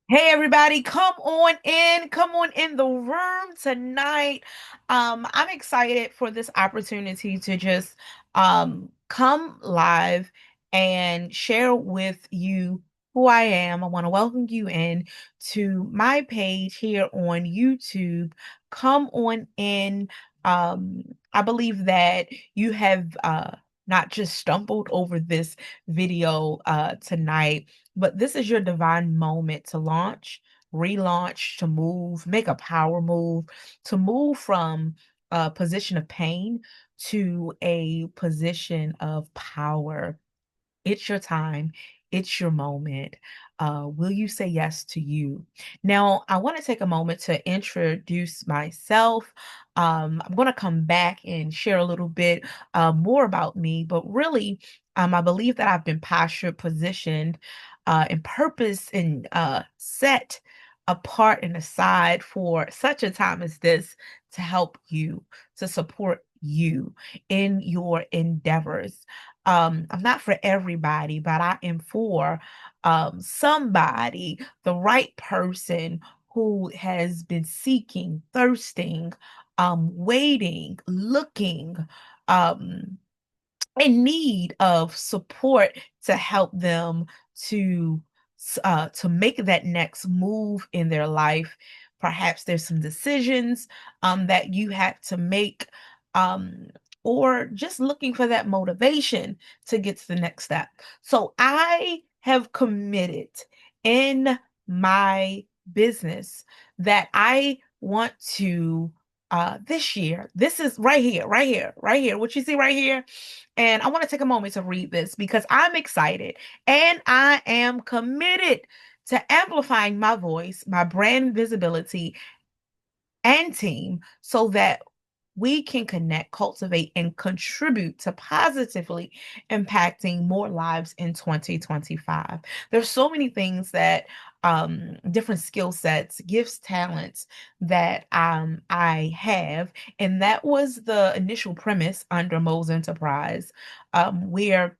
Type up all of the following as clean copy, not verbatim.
Hey everybody, come on in the room tonight. I'm excited for this opportunity to just come live and share with you who I am. I want to welcome you in to my page here on YouTube. Come on in. I believe that you have not just stumbled over this video tonight, but this is your divine moment to launch, relaunch, to move, make a power move, to move from a position of pain to a position of power. It's your time. It's your moment. Will you say yes to you? Now, I want to take a moment to introduce myself. I'm going to come back and share a little bit more about me, but really, I believe that I've been postured, positioned, and purpose and set apart and aside for such a time as this to help you, to support you in your endeavors. I'm not for everybody, but I am for somebody, the right person who has been seeking, thirsting, waiting, looking, um, in need of support to help them to to make that next move in their life. Perhaps there's some decisions that you have to make, um, or just looking for that motivation to get to the next step. So I have committed in my business that I want to this year. This is right here, right here, right here. What you see right here, and I want to take a moment to read this because I'm excited and I am committed to amplifying my voice, my brand visibility, and team so that we can connect, cultivate, and contribute to positively impacting more lives in 2025. There's so many things that different skill sets, gifts, talents that I have, and that was the initial premise under Mo's Enterprise, where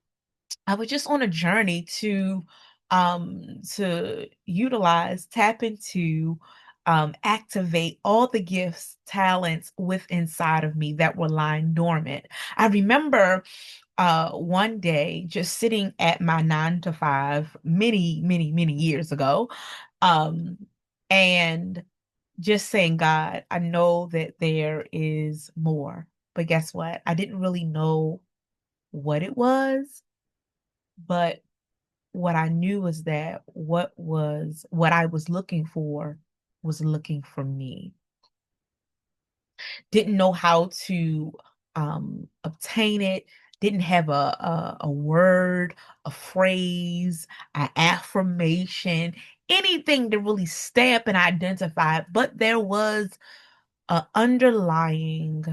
I was just on a journey to utilize, tap into, activate all the gifts, talents with inside of me that were lying dormant. I remember one day just sitting at my 9 to 5 many, many, many years ago, um, and just saying, God, I know that there is more. But guess what? I didn't really know what it was, but what I knew was that what I was looking for was looking for me. Didn't know how to obtain it, didn't have a word, a phrase, an affirmation, anything to really stamp and identify, but there was a underlying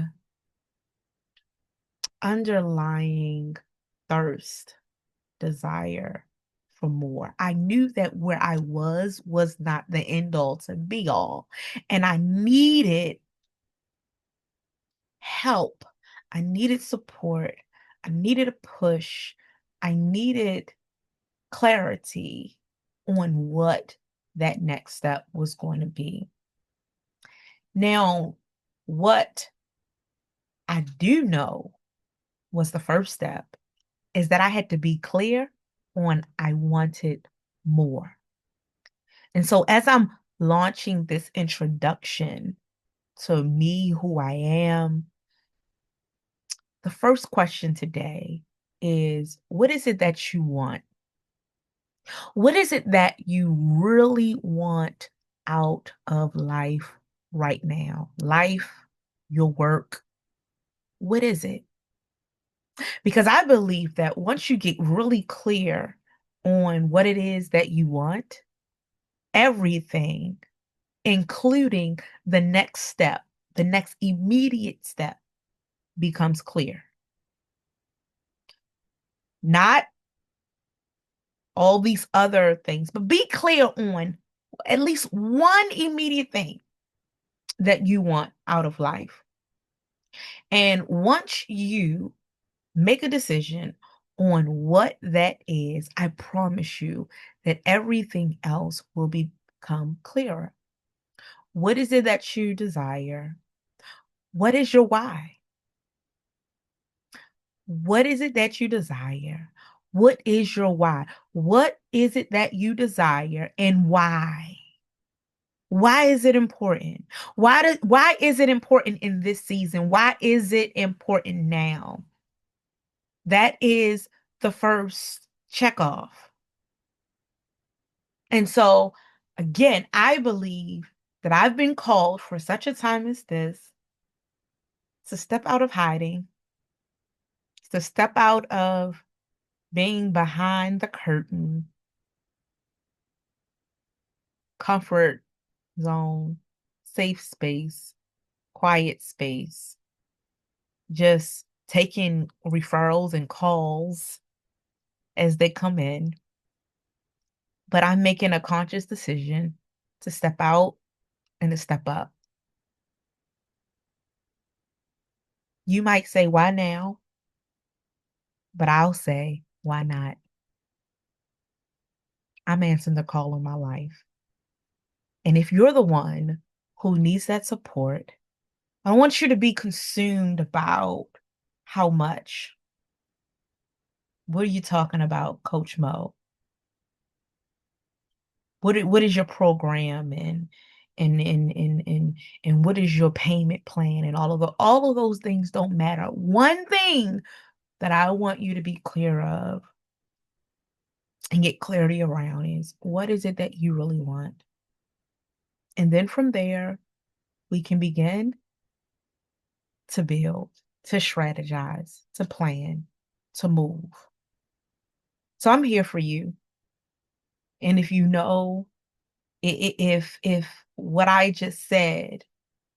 thirst, desire for more. I knew that where I was not the end all to be all. And I needed help. I needed support. I needed a push. I needed clarity on what that next step was going to be. Now, what I do know was the first step is that I had to be clear on I wanted more. And so as I'm launching this introduction to me, who I am, the first question today is what is it that you want? What is it that you really want out of life right now? Life, your work, what is it? Because I believe that once you get really clear on what it is that you want, everything, including the next step, the next immediate step, becomes clear. Not all these other things, but be clear on at least one immediate thing that you want out of life. And once you make a decision on what that is, I promise you that everything else will become become clearer. What is it that you desire? What is your why? What is it that you desire? What is your why? What is it that you desire and why? Why is it important? Why is it important in this season? Why is it important now? That is the first check off. And so again, I believe that I've been called for such a time as this to step out of hiding, to step out of being behind the curtain, comfort zone, safe space, quiet space, just taking referrals and calls as they come in. But I'm making a conscious decision to step out and to step up. You might say, why now? But I'll say, why not? I'm answering the call of my life. And if you're the one who needs that support, I don't want you to be consumed about how much. What are you talking about, Coach Mo? What is your program and what is your payment plan and all of those things don't matter. One thing that I want you to be clear of and get clarity around is what is it that you really want? And then from there, we can begin to build, to strategize, to plan, to move. So I'm here for you. And if you know, if what I just said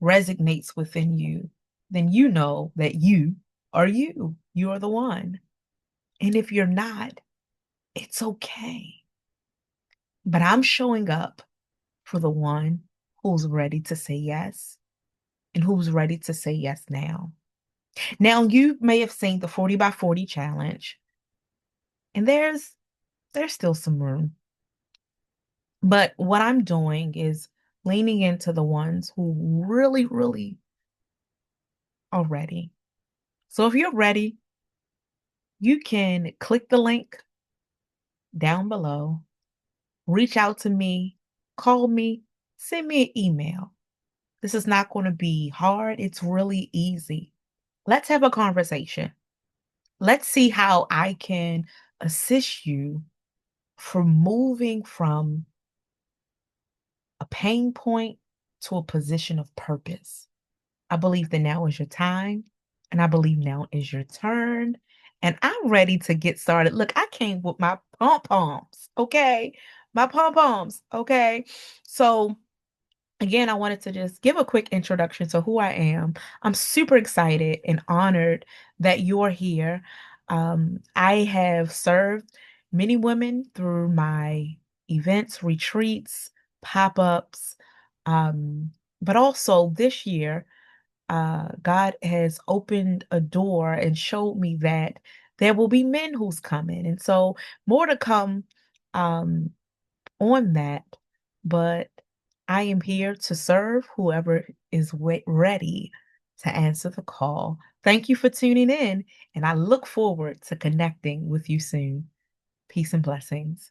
resonates within you, then you know that you are you. You are the one. And if you're not, it's okay. But I'm showing up for the one who's ready to say yes and who's ready to say yes now. Now, you may have seen the 40 by 40 challenge, and there's still some room. But what I'm doing is leaning into the ones who really, really are ready. So if you're ready, you can click the link down below, reach out to me, call me, send me an email. This is not going to be hard. It's really easy. Let's have a conversation. Let's see how I can assist you for moving from a pain point to a position of purpose. I believe that now is your time, and I believe now is your turn. And I'm ready to get started. Look, I came with my pom poms, okay? My pom poms, okay? So, again, I wanted to just give a quick introduction to who I am. I'm super excited and honored that you're here. I have served many women through my events, retreats, pop ups, but also this year God has opened a door and showed me that there will be men who's coming. And so more to come um, on that. But I am here to serve whoever is ready to answer the call. Thank you for tuning in, and I look forward to connecting with you soon. Peace and blessings.